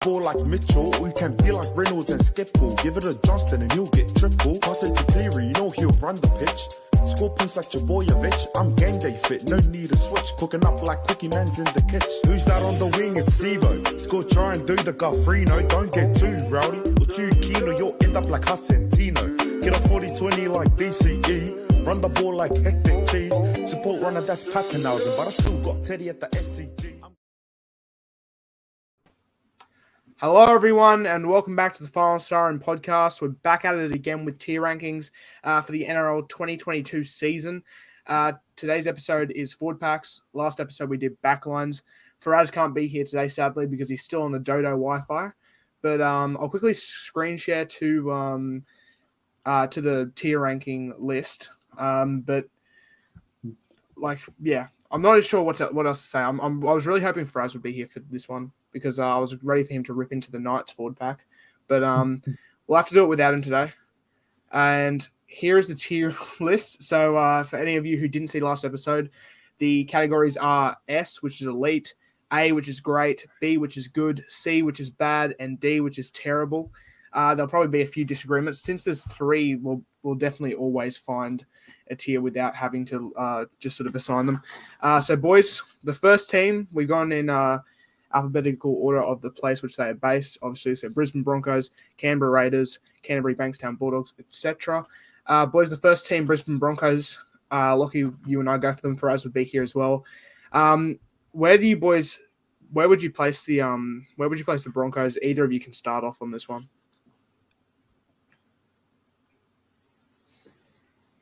Ball like Mitchell, or you can be like Reynolds and Skiffle. Give it a Johnston and you'll get triple. Pass it to Cleary, you know he'll run the pitch. Score points like Jaboyevich, I'm game day fit, no need a switch. Cooking up like Cookie Man's in the kitchen. Who's that on the wing? It's Sivo. Score, try and do the Guffrino. Don't get too rowdy or too keen or you'll end up like Hassan Tino. Get a 40-20 like BCE. Run the ball like hectic cheese. Support runner, that's Pappenhausen, but I still got Teddy at the SCG. Hello, everyone, and welcome back to the Final Star and podcast. We're back at it again with tier rankings for the NRL 2022 season. Today's episode is forward packs. Last episode we did backlines. Faraz can't be here today, sadly, because he's still on the Dodo Wi-Fi. But I'll quickly screen share to the tier ranking list. I'm not sure what else to say. I was really hoping Faraz would be here for this one, because I was ready for him to rip into the Knights forward pack. But we'll have to do it without him today. And here is the tier list. So for any of you who didn't see last episode, the categories are S, which is elite, A, which is great, B, which is good, C, which is bad, and D, which is terrible. There'll probably be a few disagreements. Since there's three, we'll definitely always find a tier without having to just sort of assign them. So, boys, the first team, we've gone in alphabetical order of the place which they are based. Obviously, so Brisbane Broncos, Canberra Raiders, Canterbury Bankstown Bulldogs, etc. Boys, the first team, Brisbane Broncos. Lockie, you and I go for them. Faraz would be here as well. Where would you place the Broncos? Either of you can start off on this one.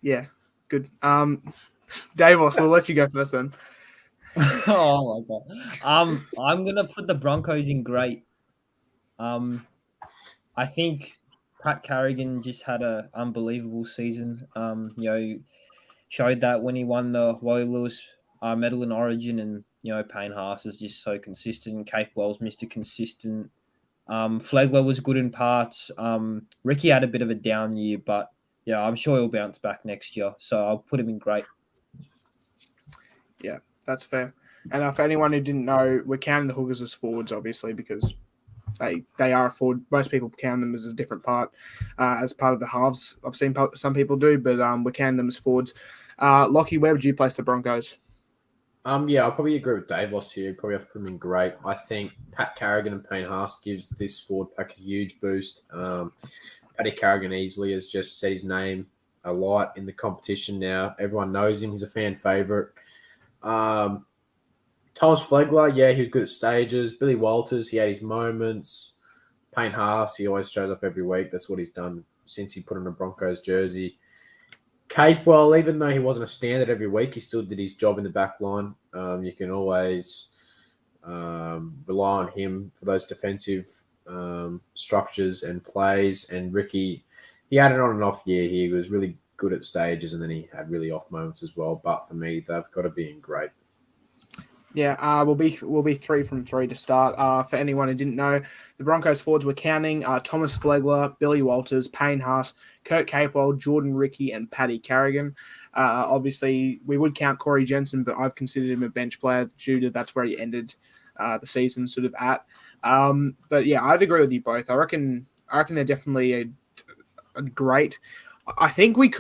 Yeah, good. Davos, we'll let you go first then. Oh my god. I'm gonna put the Broncos in great. I think Pat Carrigan just had an unbelievable season. Showed that when he won the Wally Lewis medal in Origin, and Payne Haas is just so consistent. Cape Wells, Mr. Consistent. Flegler was good in parts. Ricky had a bit of a down year, but yeah, I'm sure he'll bounce back next year. So I'll put him in great. Yeah, that's fair. And for anyone who didn't know, we're counting the hookers as forwards, obviously, because they are a forward. Most people count them as a different part, as part of the halves. I've seen some people do, but we're counting them as forwards. Lockie, where would you place the Broncos? Yeah, I'll probably agree with Davos here. Probably have to put him in great. I think Pat Carrigan and Payne Haas gives this forward pack a huge boost. Paddy Carrigan easily has just said his name a lot in the competition now. Everyone knows him. He's a fan favourite. Thomas Flegler, yeah, he was good at stages. Billy Walters, he had his moments. Payne Haas, he always shows up every week. That's what he's done since he put on a Broncos jersey. Capewell, even though he wasn't a standard every week, he still did his job in the back line. You can always rely on him for those defensive structures and plays. And Ricky, he had an on and off year. He was really good at stages, and then he had really off moments as well. But for me, they've got to be in great. Yeah, we'll be 3 from 3 to start. For anyone who didn't know, the Broncos forwards were counting Thomas Flegler, Billy Walters, Payne Haas, Kurt Capewell, Jordan Ricky, and Paddy Carrigan. Obviously, we would count Corey Jensen, but I've considered him a bench player due to that's where he ended the season sort of at. But yeah, I'd agree with you both. I reckon they're definitely a great. I think we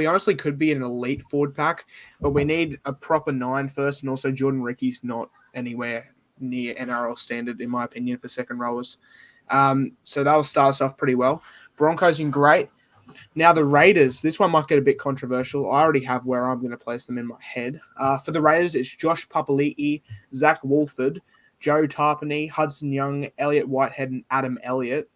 honestly could be an elite forward pack, but we need a proper 9 first, and also Jordan Ricky's not anywhere near NRL standard, in my opinion, for second rowers. So that'll start us off pretty well. Broncos in great. Now the Raiders, this one might get a bit controversial. I already have where I'm going to place them in my head. For the Raiders, it's Josh Papali'i, Zach Wolford, Joe Tarpany, Hudson Young, Elliot Whitehead, and Adam Elliott.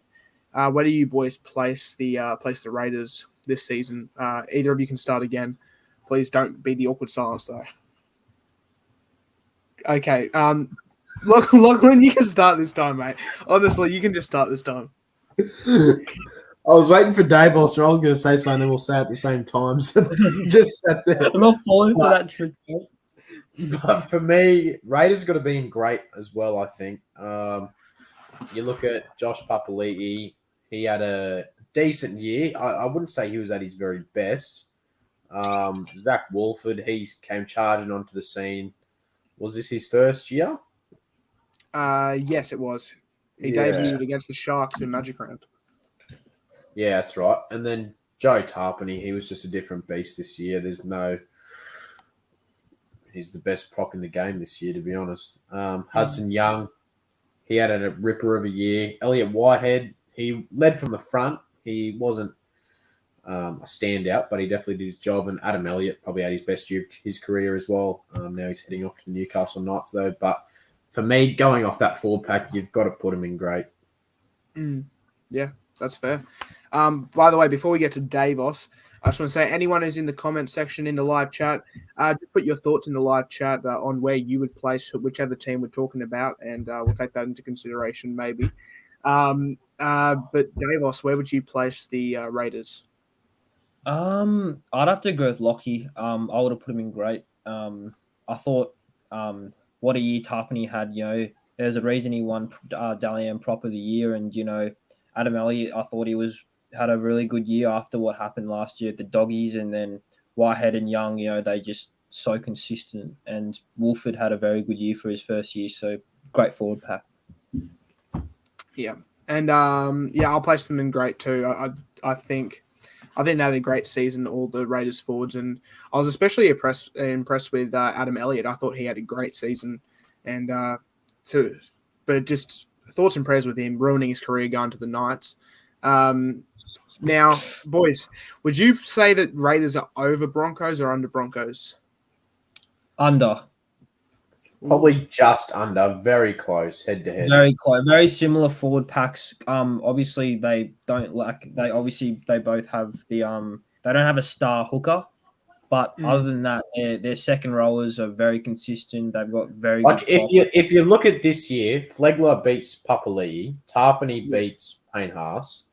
Where do you boys place the Raiders this season? Either of you can start again. Please don't be the awkward silence, though. Okay. Lachlan, you can start this time, mate. Honestly, you can just start this time. I was waiting for Davos, or I was going to say something, then we'll say it at the same time. So just sat there. I'm not falling for that trick. But for me, Raiders got to be in great as well, I think. You look at Josh Papali'i, he had a decent year. I wouldn't say he was at his very best. Zach Wolford, he came charging onto the scene. Was this his first year? Yes, it was. He debuted against the Sharks in Magic Round. Yeah, that's right. And then Joe Tarpany, he was just a different beast this year. He's the best prop in the game this year, to be honest. Hudson Young, he had a ripper of a year. Elliot Whitehead, he led from the front. He wasn't a standout, but he definitely did his job. And Adam Elliott probably had his best year of his career as well. Now he's heading off to the Newcastle Knights, though. But for me, going off that forward pack, you've got to put him in great. Yeah, that's fair. By the way, before we get to Davos, I just want to say anyone who's in the comment section in the live chat, just put your thoughts in the live chat on where you would place whichever team we're talking about, and we'll take that into consideration maybe. But Davos, where would you place the Raiders? I'd have to go with Lockie. I would have put him in great. I thought what a year Tarpany had. There's a reason he won Dally M Prop of the Year, and Adam Elliott, I thought he had a really good year after what happened last year at the Doggies, and then Whitehead and Young, they just so consistent, and Wolford had a very good year for his first year, so great forward pack. Yeah, and I'll place them in great too. I think they had a great season, all the Raiders forwards, and I was especially impressed with Adam Elliott. I thought he had a great season, and but just thoughts and prayers with him ruining his career going to the Knights. Now, boys, would you say that Raiders are over Broncos or under Broncos? Under. Probably just under, very close, head to head. Very close, very similar forward packs. Obviously they don't they both have the they don't have a star hooker, but other than that, their second rowers are very consistent. They've got very good if you look at this year, Flegler beats Papali'i, Tarpany beats Payne Haas.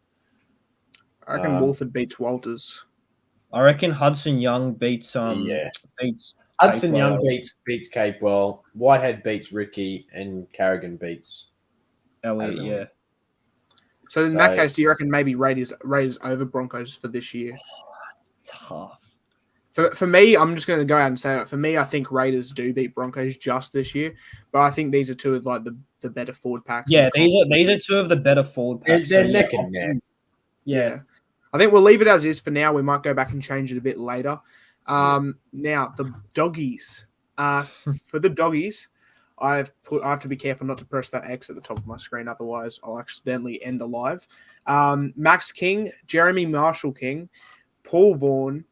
I reckon Wolford beats Walters. I reckon Hudson Young beats Hudson Young beats Capewell, Whitehead beats Ricky, and Carrigan beats Elliott. Yeah. So in that case, do you reckon maybe Raiders over Broncos for this year? That's tough. For me, I'm just going to go out and say it. For me, I think Raiders do beat Broncos just this year, but I think these are two of like the better forward packs. Yeah, these are two of the better forward packs. They're neck and neck. Yeah. I think we'll leave it as is for now. We might go back and change it a bit later. Now the Doggies. For the Doggies, I have to be careful not to press that X at the top of my screen, otherwise I'll accidentally end the live. Max King, Jeremy Marshall King, Paul Vaughan,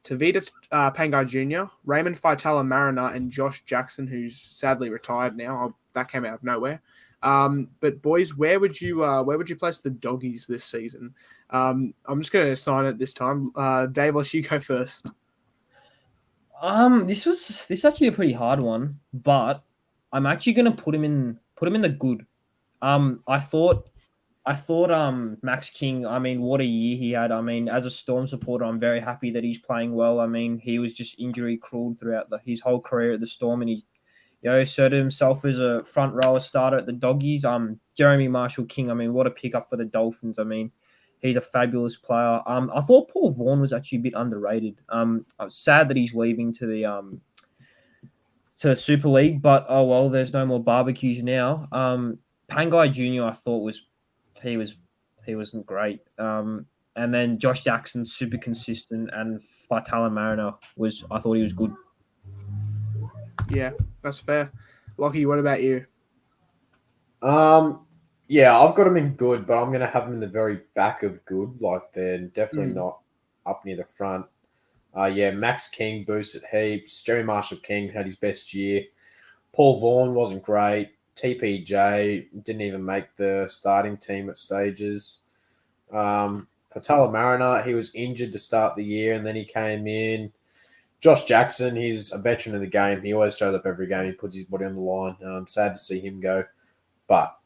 Tavita Pangai Jr., Raymond Faitala Mariner, and Josh Jackson, who's sadly retired now. That came out of nowhere. But boys, where would you place the Doggies this season? I'm just going to assign it this time. Dave, let you go first. This is actually a pretty hard one, but I'm actually going to put him in the good. I thought Max King, I mean, what a year he had. I mean, as a Storm supporter, I'm very happy that he's playing well. I mean, he was just injury cruel throughout his whole career at the Storm, and he's asserted himself as a front rower starter at the Doggies. Jeremy Marshall King, I mean, what a pickup for the Dolphins. I mean, he's a fabulous player. I thought Paul Vaughan was actually a bit underrated. I'm sad that he's leaving to the Super League, but oh well, there's no more barbecues now. Pangai Jr. I thought he wasn't great. And then Josh Jackson, super consistent, and Faitala Mariner I thought he was good. Yeah, that's fair. Lockie, what about you? Yeah, I've got them in good, but I'm going to have them in the very back of good. Like, they're definitely not up near the front. Max King boosted heaps. Jeremy Marshall King had his best year. Paul Vaughan wasn't great. TPJ didn't even make the starting team at stages. Faitala Mariner, he was injured to start the year, and then he came in. Josh Jackson, he's a veteran of the game. He always shows up every game. He puts his body on the line. Sad to see him go, but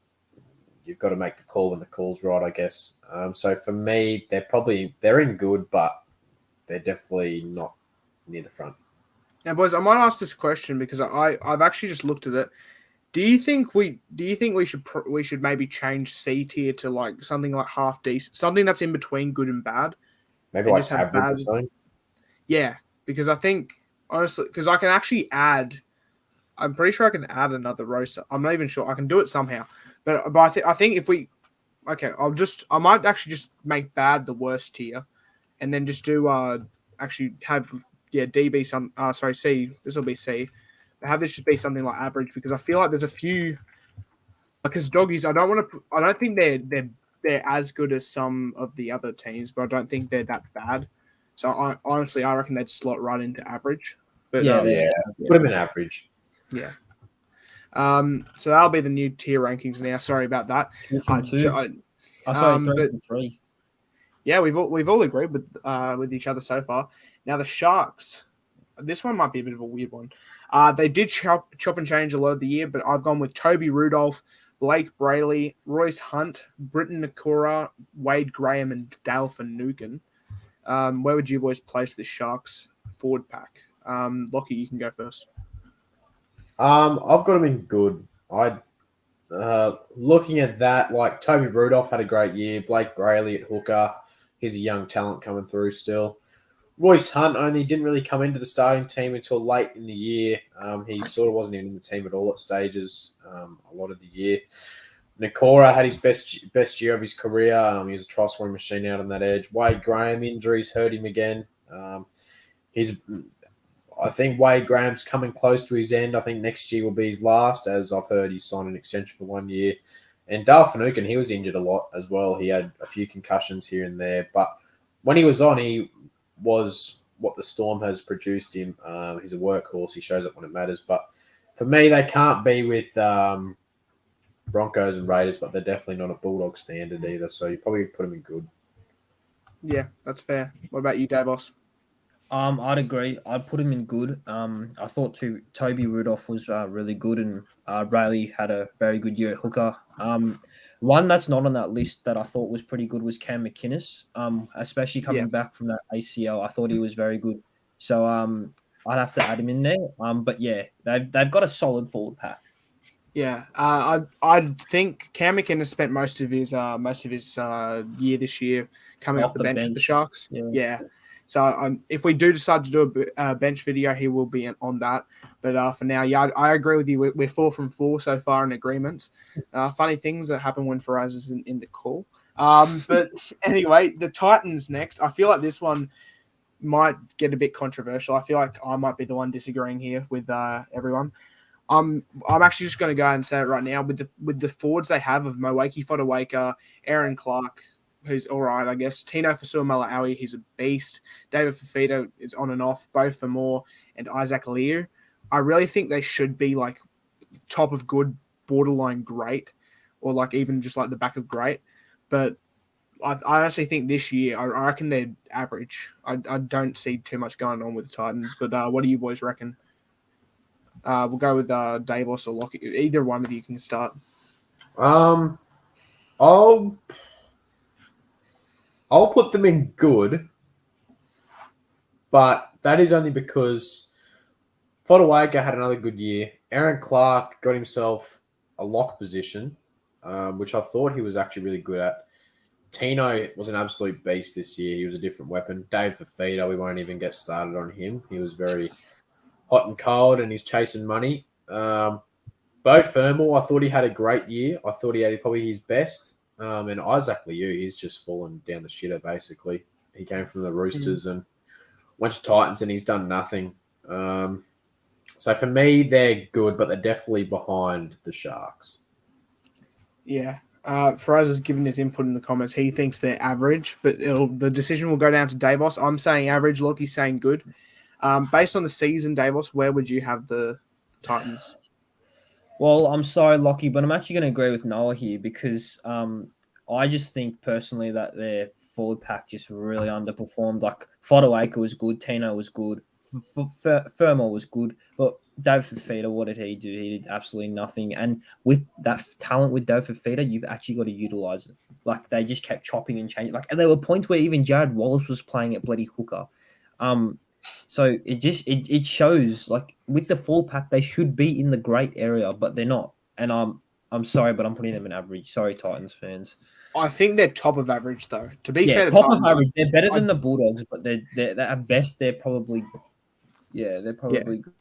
you've got to make the call when the call's right, I guess. So for me, they're in good, but they're definitely not near the front. Now, boys, I might ask this question because I've actually just looked at it. Do you think we should maybe change C tier to like something like half decent, something that's in between good and bad? Maybe like average or something? Yeah, because I think honestly, because I can actually add. I'm pretty sure I can add another roster. I'm not even sure. I can do it somehow. But I think if we okay, I might actually just make bad the worst tier, and then just do actually have D be some sorry C, this will be C. Have this just be something like average, because I feel like there's a few, because doggies, I don't think they're as good as some of the other teams, but I don't think they're that bad. So I reckon they'd slot right into average. But Yeah, Put him in average. yeah. So that'll be the new tier rankings now. Sorry about that. 2 from 2. Sorry, 3 from 3. Yeah, we've all agreed with each other so far. Now the Sharks, this one might be a bit of a weird one. They did chop and change a lot of the year, but I've gone with Toby Rudolph, Blake Brayley, Royce Hunt, Britton Nakora, Wade Graham, and Dale Finucane. Where would you boys place the Sharks forward pack? Lockie, you can go first. I've got him in good. Looking at that, like Toby Rudolph had a great year. Blake Brayley at hooker, he's a young talent coming through still. Royce Hunt only didn't really come into the starting team until late in the year. He sort of wasn't even in the team at all at stages a lot of the year. Nakora had his best year of his career. He was a try scoring machine out on that edge. Wade Graham injuries hurt him again. I think Wade Graham's coming close to his end. I think next year will be his last, as I've heard he's signed an extension for 1 year. And Dale Finucane, he was injured a lot as well. He had a few concussions here and there. But when he was on, he was what the Storm has produced him. He's a workhorse. He shows up when it matters. But for me, they can't be with Broncos and Raiders, but they're definitely not a Bulldog standard either. So you probably put them in good. Yeah, that's fair. What about you, Davos? I'd agree. I'd put him in good. I thought Toby Rudolph was really good, and Rayleigh had a very good year at hooker. One that's not on that list that I thought was pretty good was Cam McInnes. Especially coming back from that ACL, I thought he was very good. So I'd have to add him in there. But yeah, they've got a solid forward pack. Yeah, I think Cam McInnes spent most of his year this year coming off the bench at the Sharks. Yeah. So if we do decide to do a bench video, he will be on that. But for now, yeah, I agree with you. We're 4 from 4 so far in agreements. Funny things that happen when Faraz is in the call. But anyway, the Titans next. I feel like this one might get a bit controversial. I feel like I might be the one disagreeing here with everyone. I'm actually just going to go and say it right now. With the forwards they have of Moeaki Fotuaika, Aaron Clark, who's all right, I guess. Tino Fasua-Mala'awi, he's a beast. David Fafita is on and off, both for more, and Isaac Lear. I really think they should be like top of good, borderline great, or like even just like the back of great. But I honestly think this year, I reckon they're average. I don't see too much going on with the Titans. But what do you boys reckon? We'll go with Davos or Lockie. Either one of you can start. I'll put them in good, but that is only because Fotuaika had another good year. Aaron Clark got himself a lock position, which I thought he was actually really good at. Tino was an absolute beast this year. He was a different weapon. Dave Fafita, we won't even get started on him. He was very hot and cold, and he's chasing money. Bo Fermel, I thought he had a great year. I thought he had probably his best. And Isaac Liu, he's just fallen down the shitter, basically. He came from the Roosters and went to Titans, and he's done nothing. So for me, they're good, but they're definitely behind the Sharks. Yeah. Faraz has given his input in the comments. He thinks they're average, but the decision will go down to Davos. I'm saying average. Lockie's saying good. Based on the season, Davos, where would you have the Titans? Well, I'm sorry, Lockie, but I'm actually going to agree with Noah here because I just think personally that their forward pack just really underperformed. Like Fotuaika was good, Tino was good, Fermor was good, but Dave Fafita, what did he do? He did absolutely nothing. And with that talent with Dave Fafita, you've actually got to utilize it. Like they just kept chopping and changing. Like and there were points where even Jared Wallace was playing at bloody hooker. So it shows like with the full pack they should be in the great area, but they're not. And I'm sorry, but I'm putting them in average. Sorry, Titans fans. I think they're top of average though. To be fair, to top Titans, of average. They're better than the Bulldogs, but they're at best they're probably good.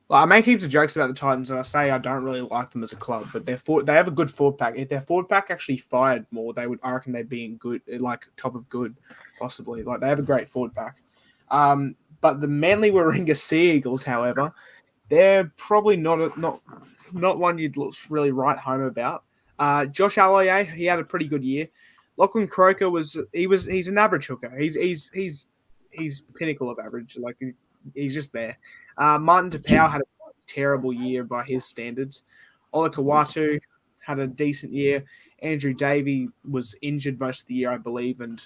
Like, I make heaps of jokes about the Titans, and I say I don't really like them as a club, but they have a good forward pack. If their forward pack actually fired more, I reckon they'd be in good, like top of good, possibly. Like they have a great forward pack. But the Manly Warringah Sea Eagles, however, they're probably not one you'd really write home about. Josh Aloiai, he had a pretty good year. Lachlan Croker he's an average hooker. He's pinnacle of average. Like he's just there. Martin Tapau had a terrible year by his standards. Ola Kawatu had a decent year. Andrew Davey was injured most of the year, I believe, and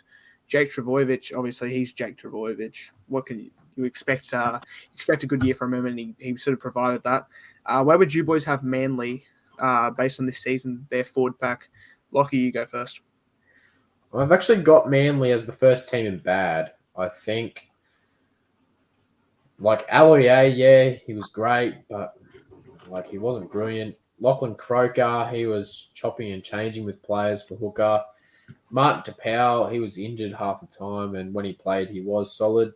Jake Trbojevic, obviously, he's Jake Trbojevic. What can you expect? Expect a good year from him, and he sort of provided that. Where would you boys have Manly based on this season? Their forward pack. Lockie, you go first. Well, I've actually got Manly as the first team in bad. I think, like Aloiai, yeah, he was great, but like he wasn't brilliant. Lachlan Croker, he was chopping and changing with players for hooker. Martin Tapau, he was injured half the time, and when he played, he was solid.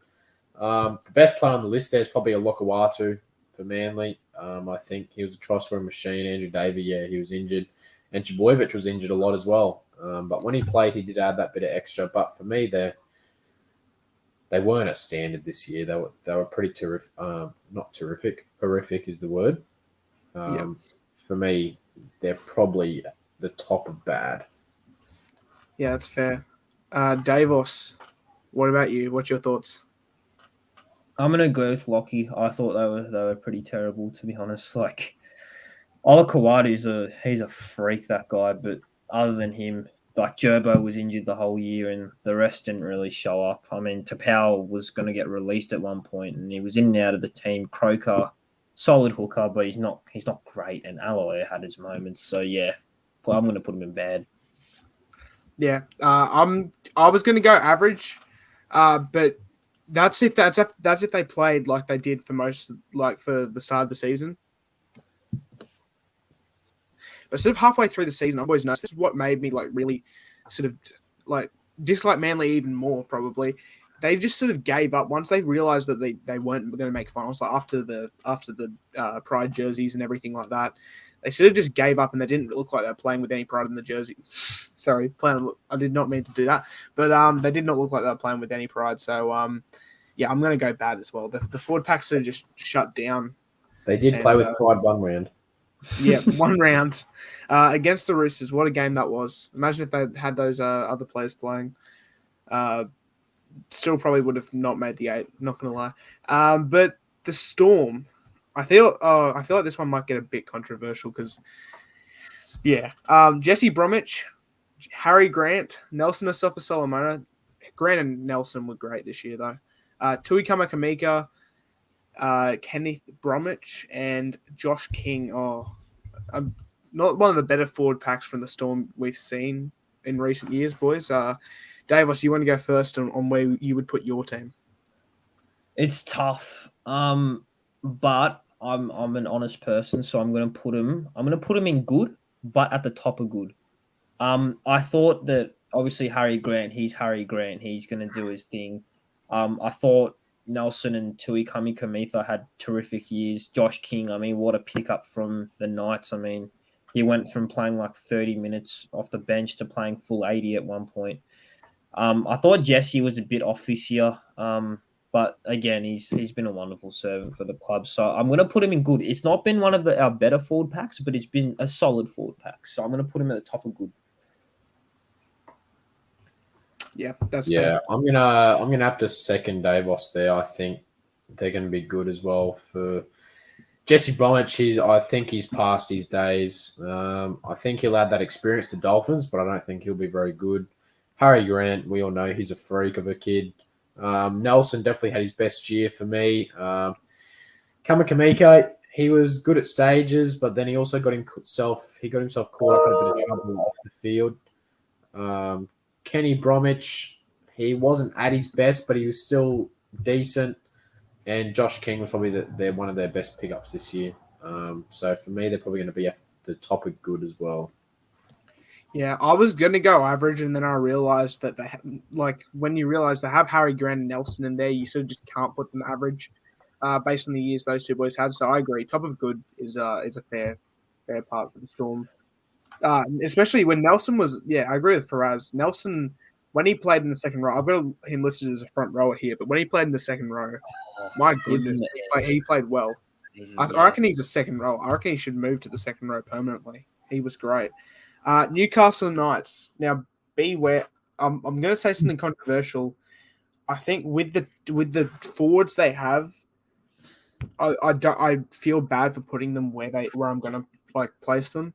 The best player on the list there is probably a Lokawatu for Manly. I think he was a try scoring machine. Andrew Davey, yeah, he was injured. And Trbojevic was injured a lot as well. But when he played, he did add that bit of extra. But for me, they weren't at standard this year. They were pretty terrific. Not terrific. Horrific is the word. For me, they're probably the top of bad. Yeah, that's fair. Davos, what about you? What's your thoughts? I'm gonna go with Lockie. I thought they were pretty terrible, to be honest. Like Ola Kawatu's he's a freak, that guy. But other than him, like Gerbo was injured the whole year, and the rest didn't really show up. I mean, Tapau was going to get released at one point, and he was in and out of the team. Croker, solid hooker, but he's not great. And Alloy had his moments, so yeah, well, I'm going to put him in bad. Yeah, I was going to go average, but that's if they played like they did for the start of the season. But sort of halfway through the season, I've always noticed this is what made me like really sort of like dislike Manly even more. Probably they just sort of gave up once they realized that they weren't going to make finals. Like after the pride jerseys and everything like that, they sort of just gave up and they didn't look like they were playing with any pride in the jersey. Sorry, I did not mean to do that, but they did not look like they were playing with any pride. So yeah, I'm going to go bad as well. The forward pack sort of just shut down. They did play with pride one round. Yeah, one round against the Roosters. What a game that was! Imagine if they had those other players playing. Still probably would have not made the 8. Not gonna lie. But the Storm, I feel like this one might get a bit controversial because, yeah, Jesse Bromwich, Harry Grant, Nelson Asafa Solomona. Grant and Nelson were great this year though. Tui Kamakamika, Kenneth Bromwich and Josh King. Not one of the better forward packs from the Storm we've seen in recent years, boys. Davos, you want to go first on where you would put your team? It's tough, but I'm an honest person, so I'm going to put him in good, but at the top of good. I thought that obviously Harry Grant, he's Harry Grant, he's going to do his thing. I thought Nelson and Tui Kamikamica had terrific years. Josh King, I mean, what a pickup from the Knights. I mean, he went from playing like 30 minutes off the bench to playing full 80 at one point. I thought Jesse was a bit off this year, but again, he's been a wonderful servant for the club. So I'm going to put him in good. It's not been one of our better forward packs, but it's been a solid forward pack. So I'm going to put him at the top of good. Yeah, that's fair. I'm gonna have to second Davos there. I think they're going to be good as well for Jesse Bromwich. I think he's past his days. I think he'll add that experience to Dolphins, but I don't think he'll be very good. Harry Grant, we all know he's a freak of a kid. Nelson definitely had his best year for me. Kamakamika, he was good at stages, but then he also got himself caught up in a bit of trouble off the field. Kenny Bromwich, he wasn't at his best, but he was still decent. And Josh King was probably they're one of their best pickups this year. So for me, they're probably going to be at the top of good as well. Yeah, I was going to go average, and then I realized that when you realize they have Harry Grant and Nelson in there, you sort of just can't put them average. based on the years those two boys had. So I agree. Top of good is a fair part for the Storm. Especially when Nelson was, I agree with Faraz. Nelson, when he played in the second row, I've got him listed as a front rower here, but when he played in the second row, my goodness, he played well. I reckon he's a second row. I reckon he should move to the second row permanently. He was great. Newcastle Knights. Now, beware. I'm going to say something controversial. I think with the forwards they have, I feel bad for putting them where I'm going to place them.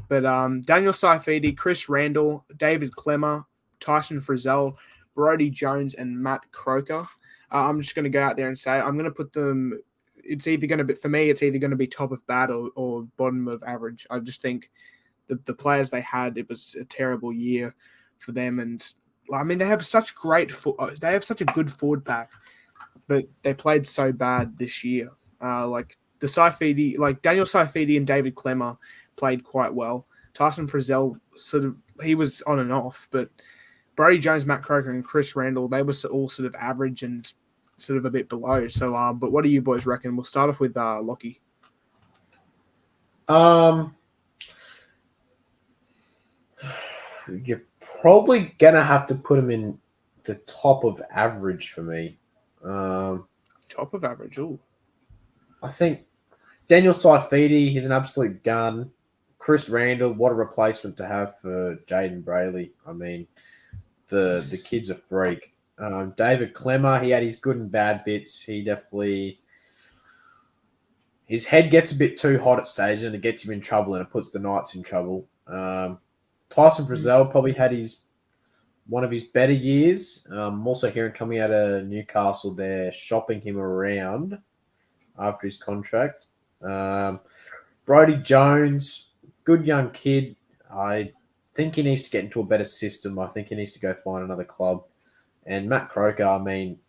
But Daniel Saifidi, Chris Randall, David Clemmer, Tyson Frizzell, Brodie Jones, and Matt Croker. I'm just going to go out there and say I'm going to put them. It's either going to be, for me, it's either going to be top of bad or bottom of average. I just think the players they had, it was a terrible year for them. And I mean, they have such a good forward pack, but they played so bad this year. Like Daniel Saifidi and David Clemmer played quite well. Tyson Frizzell he was on and off, but Brodie Jones, Matt Croker, and Chris Randall, they were all sort of average and sort of a bit below. So, but what do you boys reckon? We'll start off with Lockie. You're probably gonna have to put him in the top of average for me. Top of average, ooh. I think Daniel Saifidi, he's an absolute gun. Chris Randall, what a replacement to have for Jaden Brayley. I mean, the kid's a freak. David Clemmer, he had his good and bad bits. He definitely, his head gets a bit too hot at stages and it gets him in trouble and it puts the Knights in trouble. Tyson Frizzell probably had one of his better years. I'm also hearing coming out of Newcastle, they're shopping him around after his contract. Brodie Jones, good young kid. I think he needs to get into a better system. I think he needs to go find another club. And Matt Croker, I mean,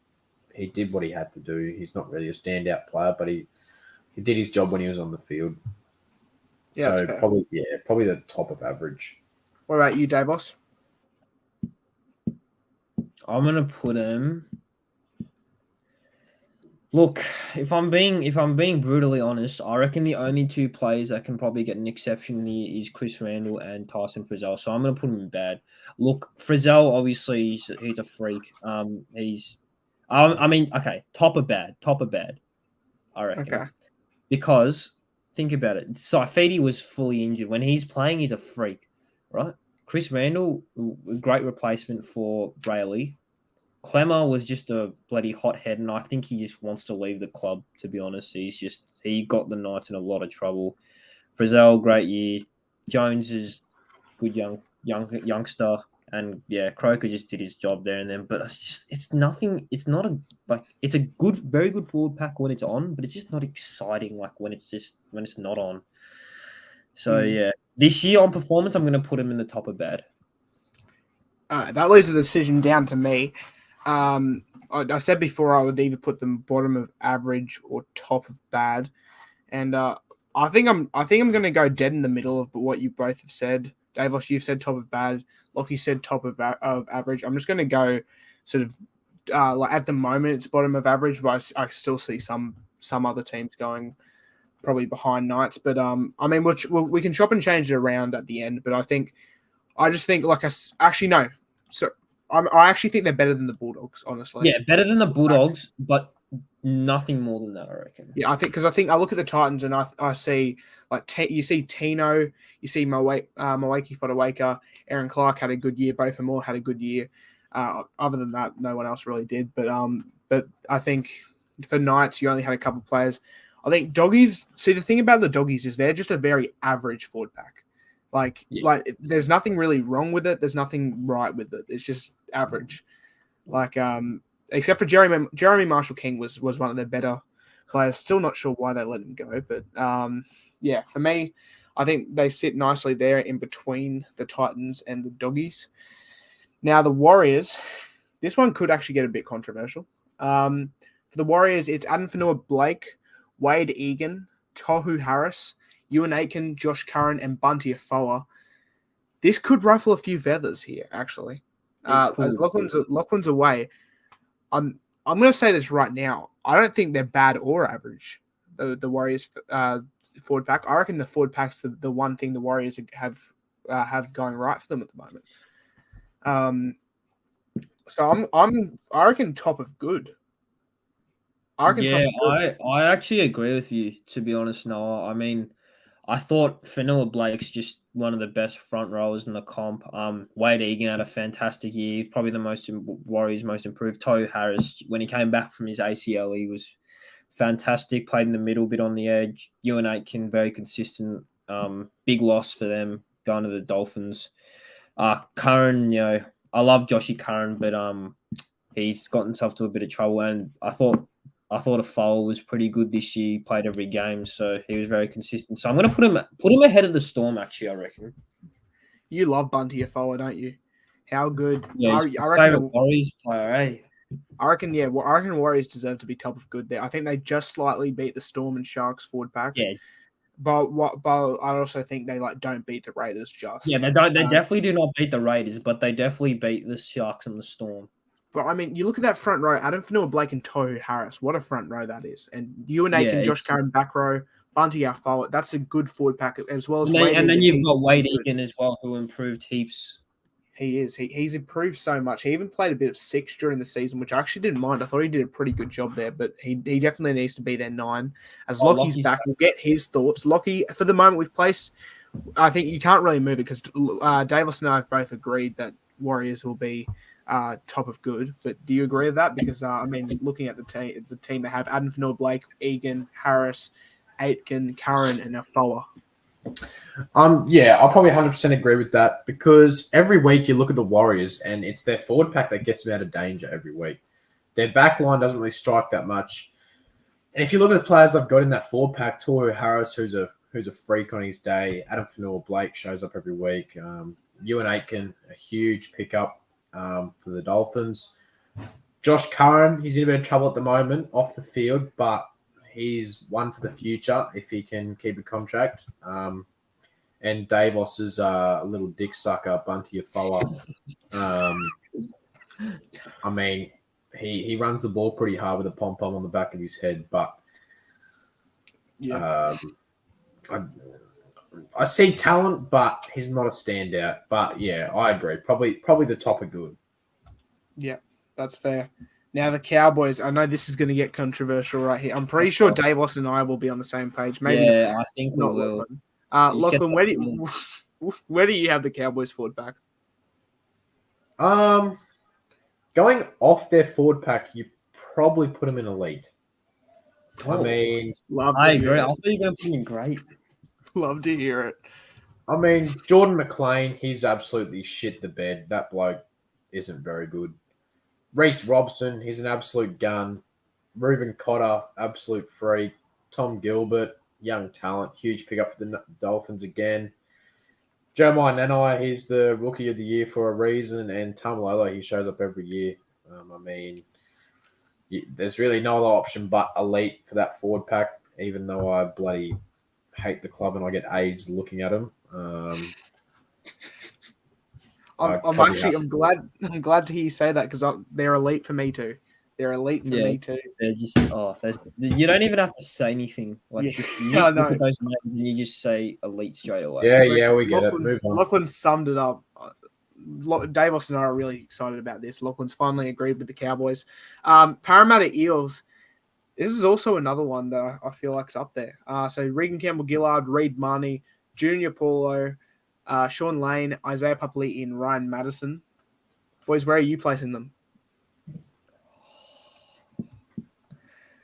he did what he had to do. He's not really a standout player, but he did his job when he was on the field. Yeah, so probably the top of average. What about you, Davos? I'm gonna put him. Look, if I'm being brutally honest, I reckon the only two players that can probably get an exception here is Chris Randall and Tyson Frizzell. So I'm going to put him in bad. Look, Frizzell, obviously, he's a freak. Top of bad, I reckon. Okay. Because, think about it, Saifidi was fully injured. When he's playing, he's a freak, right? Chris Randall, a great replacement for Brayley. Clemmer was just a bloody hothead, and I think he just wants to leave the club, to be honest. He got the Knights in a lot of trouble. Frizzell, great year. Jones is good youngster. And yeah, Croker just did his job there and then. But it's a good, very good forward pack when it's on, but it's just not exciting like when it's not on. So yeah. This year on performance, I'm gonna put him in the top of bad. That leaves the decision down to me. I said before I would either put them bottom of average or top of bad, and I think I'm going to go dead in the middle of what you both have said. Davos, you've said top of bad. Lockie said top of average. I'm just going to go sort of like at the moment it's bottom of average, but I still see some other teams going probably behind Knights. But I mean, we can chop and change it around at the end. But I just think actually no. So I actually think they're better than the Bulldogs, honestly. Yeah, better than the Bulldogs, but nothing more than that, I reckon. Yeah, I think I look at the Titans and I see you see Tino, you see Moeki Fotuaika, Aaron Clark had a good year, both of them all had a good year. Other than that, no one else really did. But I think for Knights, you only had a couple of players. I think Doggies. See, the thing about the Doggies is they're just a very average forward pack. Like there's nothing really wrong with it. There's nothing right with it. It's just average. Like, except for Jeremy Marshall King was one of their better players. Still not sure why they let him go. But, yeah, for me, I think they sit nicely there in between the Titans and the Doggies. Now, the Warriors, this one could actually get a bit controversial. For the Warriors, it's Adam Fanua-Blake, Wade Egan, Tohu Harris, Ewan Aitken, Josh Curran, and Bunty Afoa. This could ruffle a few feathers here, actually. As Lachlan's away, I'm going to say this right now. I don't think they're bad or average. The Warriors forward pack. I reckon the forward pack's the one thing the Warriors have going right for them at the moment. So I reckon top of good. I reckon top of good. I actually agree with you, to be honest, Noah. I mean, I thought Fanua Blake's just one of the best front rowers in the comp. Wade Egan had a fantastic year. He's probably the Warriors' most improved. Tohu Harris, when he came back from his ACL, he was fantastic. Played in the middle, bit on the edge. Ewan Aitken, very consistent. Big loss for them going to the Dolphins. Curran, I love Joshy Curran, but he's gotten himself to a bit of trouble. And I thought a foul was pretty good this year. He played every game, so he was very consistent. So I'm going to put him ahead of the Storm. Actually, I reckon. You love Bunty Afoa, don't you? How good? Yeah, he's my favorite Warriors player, eh? I reckon Warriors deserve to be top of good there. I think they just slightly beat the Storm and Sharks forward packs. Yeah. But I also think they don't beat the Raiders just. Yeah, they don't. They definitely do not beat the Raiders, but they definitely beat the Sharks and the Storm. But I mean, you look at that front row: Adam Fanua Blake and Tohu Harris. What a front row that is! And Ewan Aitken, Josh Curran back row, Bunty Afoa. That's a good forward pack as well as. And then you've got Wade Egan as well, who improved heaps. He is. He's improved so much. He even played a bit of 6 during the season, which I actually didn't mind. I thought he did a pretty good job there, but he definitely needs to be there 9. As Lockie's back, we'll get his thoughts. Lockie, for the moment, we've placed. I think you can't really move it because Davis and I have both agreed that Warriors will be top of good. But do you agree with that? Because looking at the team they have Adam Fanua Blake, Egan, Harris, Aitken, Curran, and Afoa. Yeah, I'll probably 100% agree with that because every week you look at the Warriors and it's their forward pack that gets them out of danger every week. Their back line doesn't really strike that much. And if you look at the players they've got in that forward pack, Tohu Harris, who's a freak on his day, Adam Fanua Blake shows up every week. Ewan Aitken, a huge pickup for the Dolphins. Josh Curran, he's in a bit of trouble at the moment off the field, but he's one for the future if he can keep a contract. And Davos is a little dick sucker, Bunty Afoa. He runs the ball pretty hard with a pom-pom on the back of his head, but I see talent, but he's not a standout. But yeah, I agree. Probably the top of good. Yeah, that's fair. Now the Cowboys, I know this is going to get controversial right here. I'm pretty sure Davos and I will be on the same page. Maybe I think we will. Lachlan, where do you have the Cowboys forward pack? Going off their forward pack, you probably put them in elite. I agree. I thought you were going to put them in great. Love to hear it. Jordan McLean, he's absolutely shit the bed. That bloke isn't very good. Reece Robson, he's an absolute gun. Reuben Cotter, absolute freak. Tom Gilbert, young talent, huge pickup for the Dolphins again. Jeremiah Nanai, he's the rookie of the year for a reason. And Tamalolo, he shows up every year. There's really no other option but elite for that forward pack, even though I bloody hate the club and I get AIDS looking at them. I'm glad to hear you say that because they're elite for me too. They're elite for me too. They're just you don't even have to say anything. Look at those names and you just say elite straight away. Yeah, we get it. Move on. Lachlan summed it up. Davos and I are really excited about this. Lachlan's finally agreed with the Cowboys. Parramatta Eels. This is also another one that I feel like's up there. So Regan Campbell-Gillard, Reid Marnie, Junior Paulo, Sean Lane, Isaiah Papali'i, and Ryan Madison. Boys, where are you placing them?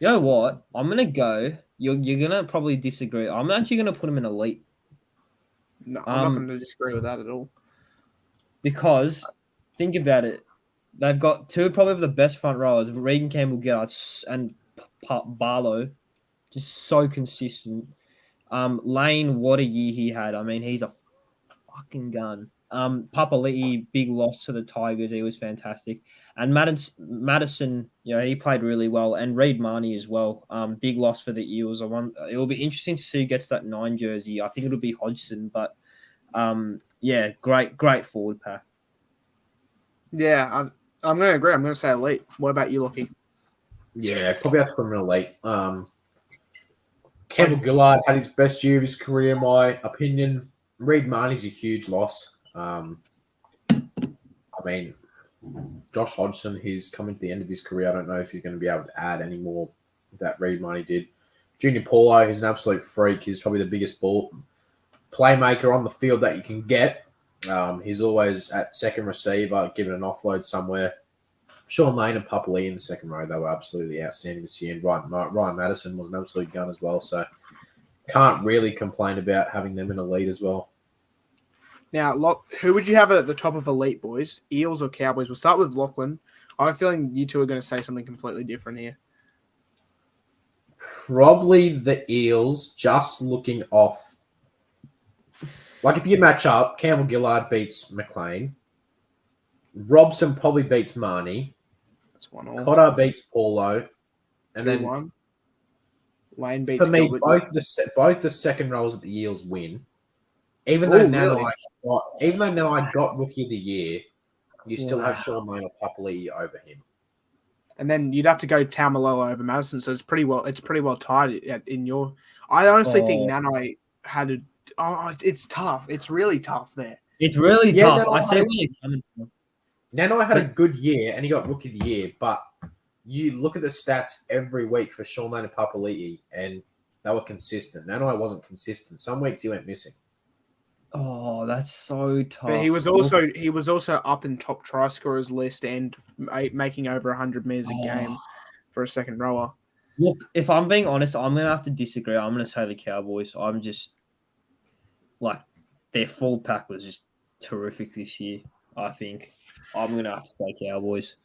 You know what? I'm going to go. You're going to probably disagree. I'm actually going to put them in elite. No, I'm not going to disagree with that at all. Because, think about it. They've got two probably of the best front rowers, Regan Campbell-Gillard and Barlow, just so consistent. Lane, what a year he had. He's a fucking gun. Papali'i, big loss to the Tigers. He was fantastic. And Madison, he played really well. And Reid Marnie as well. Big loss for the Eels. It will be interesting to see who gets that 9 jersey. I think it'll be Hodgson, but great forward pack. Yeah, I'm going to agree. I'm going to say elite. What about you, Lockie? Yeah, probably have to put him in elite. Campbell Gillard had his best year of his career, in my opinion. Reed Marnie's a huge loss. I mean, Josh Hodgson, he's coming to the end of his career. I don't know if he's going to be able to add any more that Reed Marnie did. Junior Paulo, he's an absolute freak. He's probably the biggest ball playmaker on the field that you can get. He's always at second receiver, giving an offload somewhere. Sean Lane and Papali in the second row, they were absolutely outstanding this year. And Ryan Madison was an absolute gun as well. So can't really complain about having them in a lead as well. Now, who would you have at the top of elite, boys? Eels or Cowboys? We'll start with Lachlan. I have a feeling you two are going to say something completely different here. Probably the Eels, just looking off. Like if you match up, Campbell Gillard beats McLean. Robson probably beats Marnie. That's 1-1. Cotter beats Paulo. And 2-1. then Lane beats for me, Gilbert. both the second rows at the Eels win. Even though Nanai got Rookie of the Year, you still have Sean Lane or Papali over him. And then you'd have to go Taumalolo over Madison, so it's pretty well tied in your. I honestly think Nanai had a. Oh, it's tough. It's really tough there. It's really tough. Nanai I see where you're coming from. Nanai had a good year and he got Rookie of the Year, but you look at the stats every week for Sean Lane and Papali'i, and they were consistent. Nanai wasn't consistent. Some weeks he went missing. Oh, that's so tough. But he was also up in top try scorers list and making over 100 meters a game for a second rower. Look, if I'm being honest, I'm going to have to disagree. I'm going to say the Cowboys. I'm just like their full pack was just terrific this year. I think I'm going to have to say Cowboys.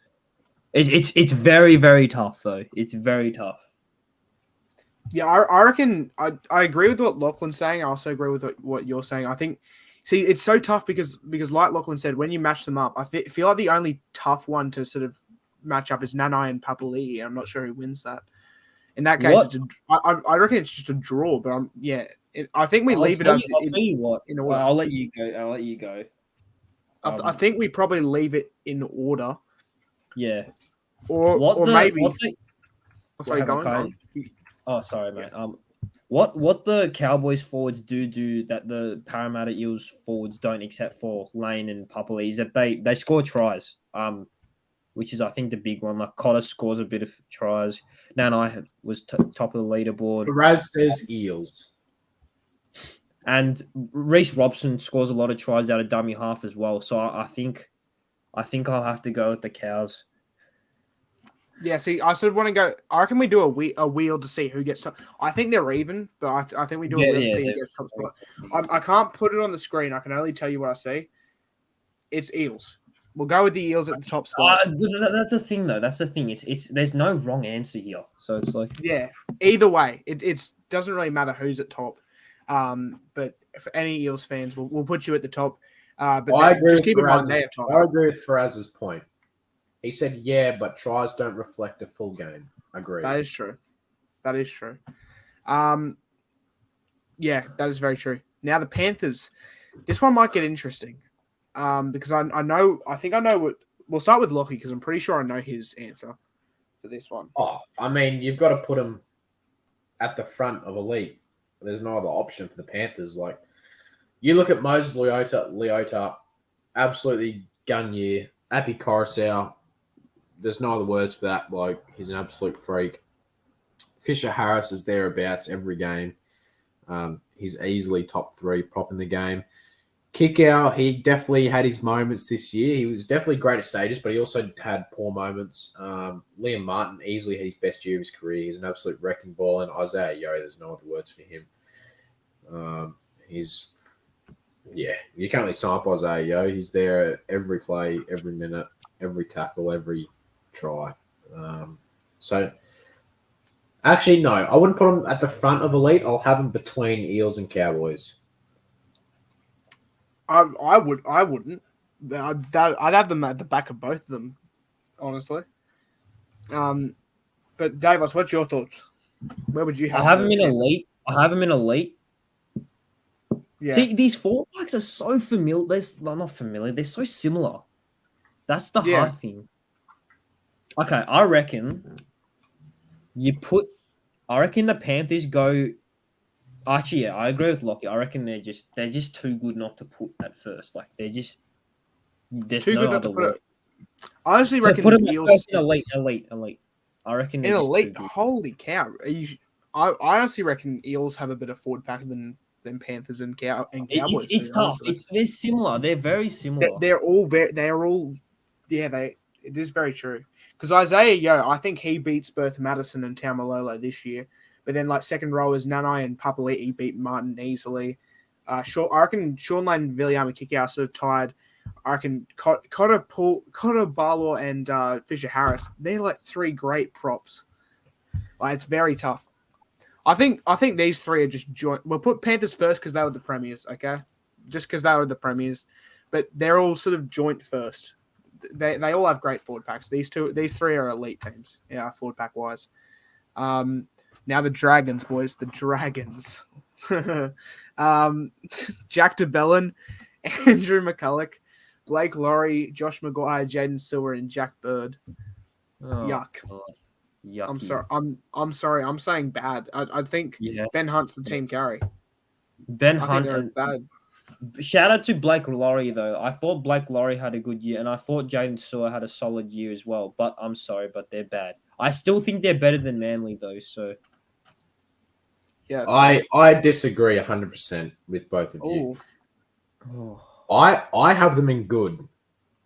It's very, very tough though. It's very tough. Yeah, I reckon I agree with what Lachlan's saying. I also agree with what you're saying. I think, it's so tough because like Lachlan said, when you match them up, I feel like the only tough one to sort of match up is Nanai and Papali'i. I'm not sure who wins that. In that case, I reckon it's just a draw. But I think we leave it as. I'll tell you what. In order. I'll let you go. I think we probably leave it in order. Yeah. Or maybe. Sorry, Oh, sorry, mate. What the Cowboys forwards do that the Parramatta Eels forwards don't, except for Lane and Papali, is that they score tries. Which is I think the big one. Like Cotter scores a bit of tries. Nanai was top of the leaderboard. Raz says Eels, and Reece Robson scores a lot of tries out of dummy half as well. So I think I'll have to go with the Cows. Yeah, see, I sort of want to go. I reckon we do a wheel to see who gets top. I think they're even, but I think we do a wheel to see who gets top spot. I can't put it on the screen. I can only tell you what I see. It's Eels. We'll go with the Eels at the top spot. That's the thing, though. That's the thing. It's there's no wrong answer here. So it's like either way, it doesn't really matter who's at top. But for any Eels fans, we'll put you at the top. But I agree just keep in mind they're top. I agree with Faraz's point. He said, but tries don't reflect a full game. Agree. That is true. That is very true. Now the Panthers. This one might get interesting because I think I know what. We'll start with Lockie because I'm pretty sure I know his answer for this one. Oh, I mean, you've got to put him at the front of elite. There's no other option for the Panthers. Like, you look at Moses Leota, absolutely gun year. Api Coruscant. There's no other words for that bloke. He's an absolute freak. Fisher Harris is thereabouts every game. He's easily top 3 prop in the game. Kickout, he definitely had his moments this year. He was definitely great at stages, but he also had poor moments. Liam Martin easily had his best year of his career. He's an absolute wrecking ball. And Isaiah Yeo, there's no other words for him. You can't really sample Isaiah Yeo. He's there every play, every minute, every tackle, every try. Actually, no, I wouldn't put him at the front of elite. I'll have him between Eels and Cowboys. I wouldn't. I'd have them at the back of both of them, honestly. But Davis, what's your thoughts? Where would you have? I have him in elite. Yeah. See, these 4 packs are so familiar. They're not familiar. They're so similar. That's the hard thing. Okay, I reckon I reckon the Panthers go. Actually, yeah, I agree with Lockie. I reckon they're just too good not to put at first. Like there's Too good no not to other put word it. I honestly to put reckon them at Eels first in elite. I reckon they're in just too elite. good. Holy cow! I honestly reckon Eels have a better forward pack than Panthers and Cowboys It's do. tough. Honestly, They're similar. They're very they, similar. they're all very. They are all. Yeah, they. It is very true. Because Isaiah Yo, I think he beats both Madison and Taumalolo this year. But then, like, second row is Nanai and Papali'i beat Martin easily. I reckon Sean Lane and Viliama Kickout are tied. I reckon Cotter Barlow and Fisher Harris, they're like three great props. Like, it's very tough. I think these three are just joint. We'll put Panthers first because they were the premiers, okay? Just because they were the premiers. But they're all sort of joint first. They all have great forward packs. These three are elite teams, yeah, forward pack wise. Now the Dragons, boys, the Dragons. Jack DeBellin, Andrew McCulloch, Blake Laurie, Josh Maguire, Jaden Silver, and Jack Bird. Oh, Yuck. God. Yucky. I'm sorry. I'm sorry. I'm saying bad. I think Yes. Ben Hunt's the team Yes. carry. Ben I think Hunt they're and bad. shout out to Blake Laurie though. I thought Blake Laurie had a good year, and I thought Jaden Sewer had a solid year as well. But I'm sorry, but they're bad. I still think they're better than Manly though. So Yeah. I disagree 100% with both of you. Oh. I have them in good,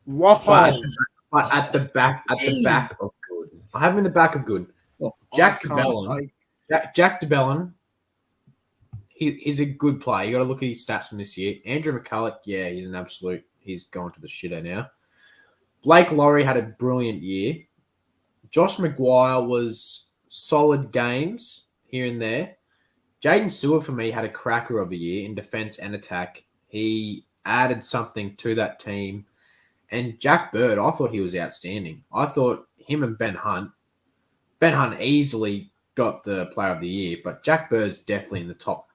Whoa. but at the back of good. I have them in the back of good. Jack DeBellin. Jack DeBellin. He's a good player. You got to look at his stats from this year. Andrew McCulloch, yeah, he's an absolute. He's going to the shitter now. Blake Laurie had a brilliant year. Josh Maguire was solid games here and there. Jaden Sewer for me had a cracker of a year in defense and attack. He added something to that team. And Jack Bird, I thought he was outstanding. I thought him and Ben Hunt easily got the player of the year, but Jack Bird's definitely in the top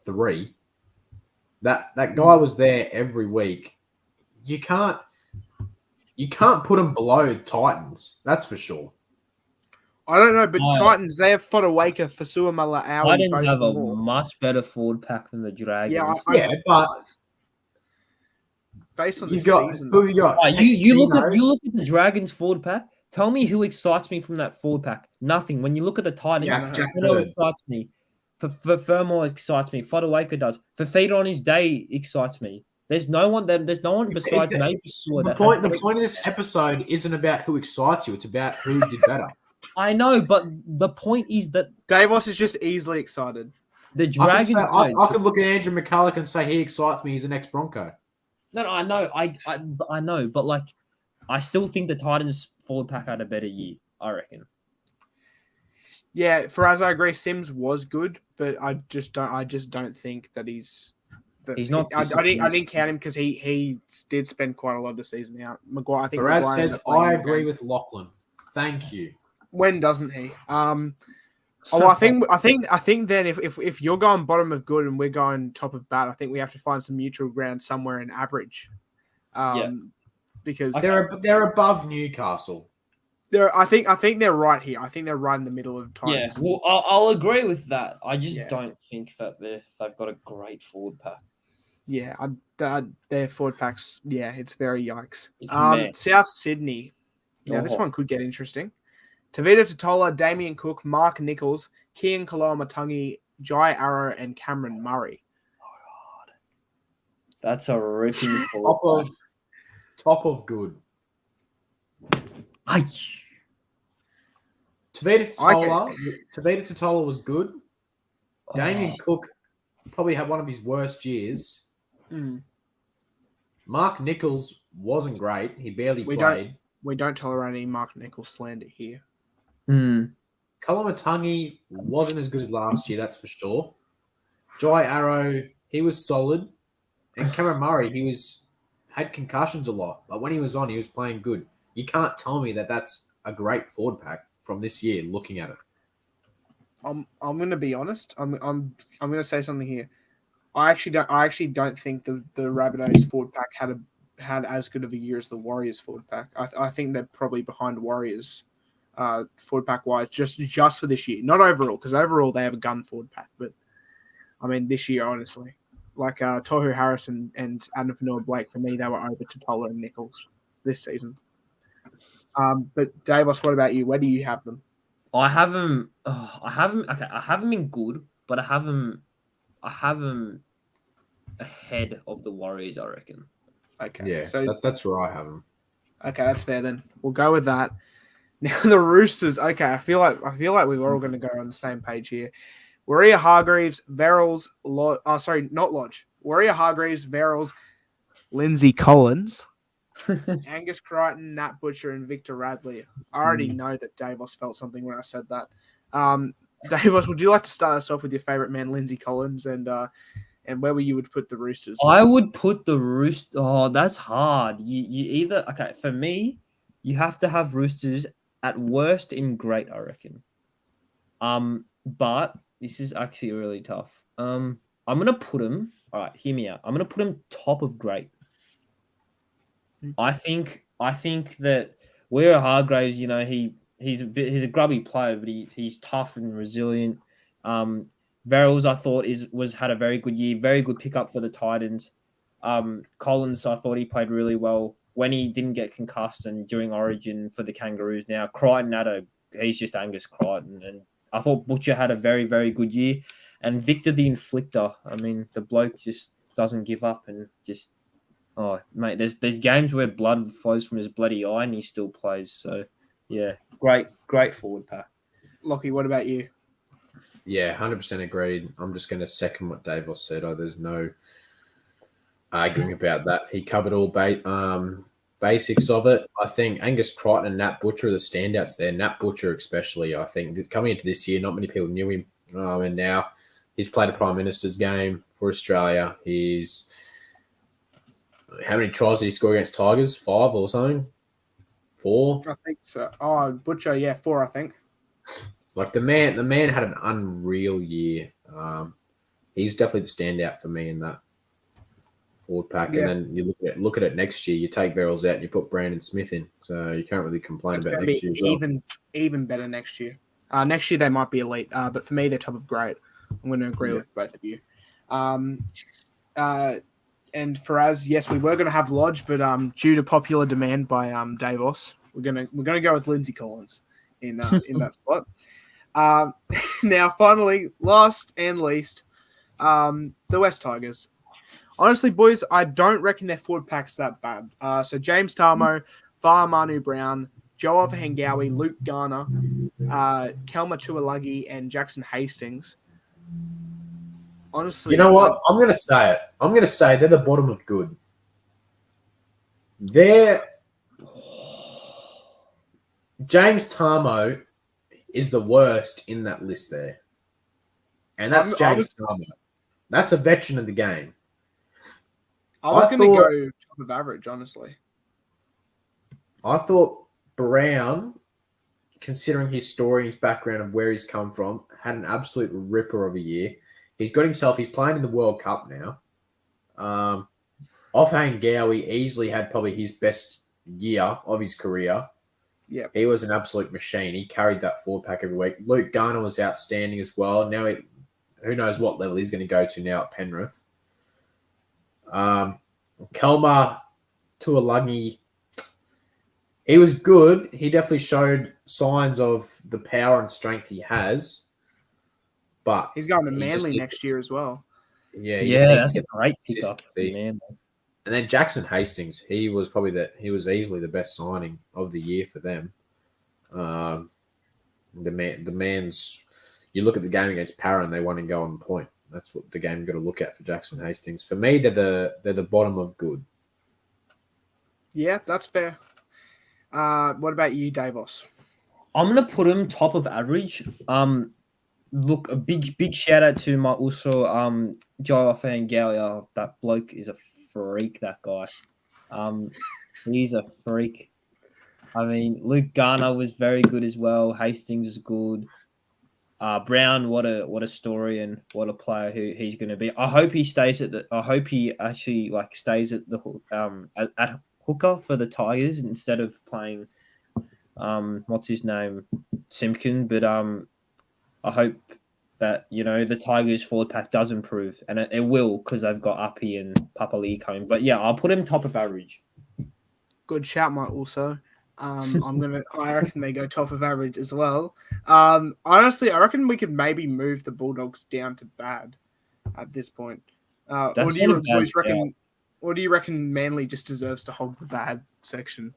3. That guy was there every week. You can't put him below Titans. That's for sure. I don't know, but Titans, they have Fodawaker, Fasua Mala'awi. Titans have a much better forward pack than the Dragons. Yeah, but based on the season, who you got? You look at the Dragons forward pack. Tell me who excites me from that forward pack. Nothing. When you look at the Titans, who excites me? For Fermor excites me. Fodawaker does. Fafita on his day excites me. There's no one besides maybe Sewer. The point of this episode isn't about who excites you. It's about who did better. I know, but the point is that Davos is just easily excited. The Dragons. I could look at Andrew McCulloch and say he excites me. He's the next Bronco. No, I know, I know, but like, I still think the Titans forward pack had a better year. I reckon. Yeah, I agree. Sims was good, but I just don't think that he's not. I didn't count him because he did spend quite a lot of the season out. Maguire. I think Faraz Maguire says I agree with Lachlan. Thank you. When doesn't he? I think then if you're going bottom of good and we're going top of bad, I think we have to find some neutral ground somewhere in average. Because they're above Newcastle. I think they're right here. I think they're right in the middle of Titans. Yeah, well, I'll agree with that. I just don't think that they've got a great forward pack. Yeah, their forward packs. Yeah, it's very yikes. It's South Sydney. Now this one could get interesting. Tavita Totola, Damien Cook, Mark Nichols, Kian Kaloamatangi, Jai Arrow, and Cameron Murray. Oh, God. That's a ripping top of good. Aye. Tavita Totola was good. Damien Cook probably had one of his worst years. Mark Nichols wasn't great. He barely played. We don't tolerate any Mark Nichols slander here. Kaloamatangi wasn't as good as last year, that's for sure. Jai Arrow, he was solid. And Cameron Murray, had concussions a lot. But when he was on, he was playing good. You can't tell me that that's a great forward pack from this year, looking at it. I'm going to be honest. I'm going to say something here. I actually don't think the Rabbitohs forward pack had as good of a year as the Warriors forward pack. I think they're probably behind Warriors forward pack wise, just for this year, not overall, because overall they have a gun forward pack. But I mean, this year, honestly, like Tohu Harris and Adam Fanua-Blake, for me, they were over Totola and Nichols this season. But Davos, what about you? Where do you have them? I have them. Okay, I have them in good, but I have them ahead of the Warriors, I reckon. Okay, Yeah, so that's where I have them. Okay, that's fair then. We'll go with that. Now the Roosters. Okay, I feel like we're all going to go on the same page here. Warrior Hargreaves, Verrills, not Lodge. Warrior Hargreaves, Verrills, Lindsay Collins, Angus Crichton, Nat Butcher, and Victor Radley. I already know that Davos felt something when I said that. Davos, would you like to start us off with your favourite man, Lindsay Collins, and where you would put the Roosters? I would put the Roosters. Oh, that's hard. You either for me, you have to have Roosters at worst in great, I reckon. But this is actually really tough. I'm gonna put them. All right, hear me out. I'm gonna put them top of great. I think that Warrior Hargreaves, he's a grubby player, but he's tough and resilient. Verrills, I thought had a very good year, very good pickup for the Titans. Collins, I thought he played really well when he didn't get concussed and during Origin for the Kangaroos. Now Crichton he's just Angus Crichton, and I thought Butcher had a very, very good year, and Victor the Inflictor. I mean, the bloke just doesn't give up and just. Oh, mate, there's games where blood flows from his bloody eye and he still plays. So, yeah, great forward pack. Lockie, what about you? Yeah, 100% agreed. I'm just going to second what Davos said. There's no arguing about that. He covered all basics of it. I think Angus Crichton and Nat Butcher are the standouts there. Nat Butcher especially, I think. Coming into this year, not many people knew him. And now he's played a Prime Minister's game for Australia. How many tries did he score against Tigers? 5 or something? 4? I think so. Oh, Butcher, yeah, 4, I think. Like the man had an unreal year. He's definitely the standout for me in that forward pack. Yeah. And then you look at it next year. You take Verrills out and you put Brandon Smith in, so you can't really complain about next year. Even better next year. Next year they might be elite, but for me they're top of great. I'm going to agree with both of you. And for us, yes, we were going to have Lodge, but due to popular demand by Davos, we're gonna go with Lindsay Collins in that spot. Now, finally, last and least, the West Tigers. Honestly, boys, I don't reckon their forward pack's that bad. So James Tarmo, Manu Brown, Joe Hengawi, Luke Garner, Kelma Tuolagi, and Jackson Hastings. Honestly, you know what? I'm going to say it. I'm going to say they're the bottom of good. James Tarmo is the worst in that list there. And that's James Tarmo. That's a veteran of the game. I was going to go top of average, honestly. I thought Brown, considering his story and his background of where he's come from, had an absolute ripper of a year. He's playing in the World Cup now. Offhand Gowie easily had probably his best year of his career. Yeah, he was an absolute machine. He carried that forward pack every week. Luke Garner was outstanding as well. Now, who knows what level he's going to go to now at Penrith. Kelma Tuolagi, he was good. He definitely showed signs of the power and strength he has. But he's going to Manly next year as well. Yeah, that's a great pickup. And then Jackson Hastings, he was easily the best signing of the year for them. The man's. You look at the game against Para and they won and go on point. That's what the game you've got to look at for Jackson Hastings. For me, they're the bottom of good. Yeah, that's fair. What about you, Davos? I'm gonna put him top of average. Look, a big shout out to my also Joe Fangalia. That bloke is a freak. That guy, he's a freak. I mean, Luke Garner was very good as well. Hastings was good. Brown, what a story and what a player who he's going to be. I hope he stays I hope he actually stays at the at hooker for the Tigers instead of playing what's his name, Simpkin. But I hope that the Tigers forward pack does improve, and it will because they've got Uppy and Papali coming. But yeah, I'll put him top of average. Good shout, Mike. Also, I reckon they go top of average as well. Honestly, I reckon we could maybe move the Bulldogs down to bad at this point. Or That's do you not a bad boys reckon? Or do you reckon Manly just deserves to hold the bad section?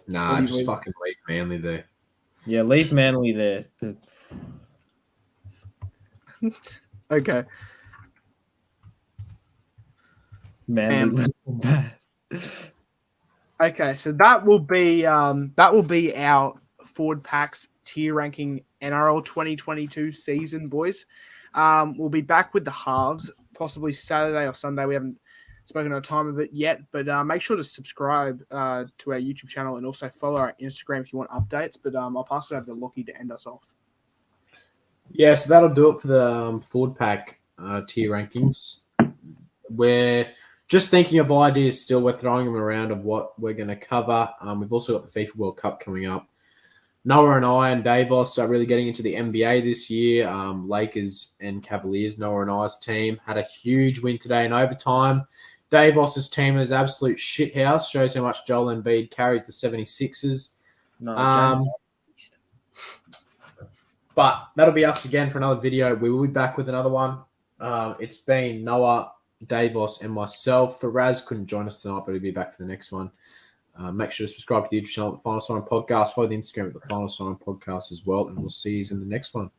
Nah, just fucking leave Manly there. Yeah, leave Manly there. Okay. Manly bad. Okay, so that will be our forward packs tier ranking NRL 2022 season, boys. We'll be back with the halves, possibly Saturday or Sunday. We haven't spoken on time of it yet, but make sure to subscribe to our YouTube channel and also follow our Instagram if you want updates. But I'll pass it over to Lockie to end us off. Yeah, so that'll do it for the forward pack tier rankings. We're just thinking of ideas still. We're throwing them around of what we're going to cover. We've also got the FIFA World Cup coming up. Noah and I and Davos are really getting into the NBA this year. Lakers and Cavaliers, Noah and I's team, had a huge win today in overtime. Davos's team is absolute shithouse. Shows how much Joel Embiid carries the 76ers. But that'll be us again for another video. We will be back with another one. It's been Noah, Davos, and myself. Faraz couldn't join us tonight, but he'll be back for the next one. Make sure to subscribe to the YouTube channel, The Final Sign Podcast. Follow the Instagram at The Final Sign Podcast as well, and we'll see you in the next one.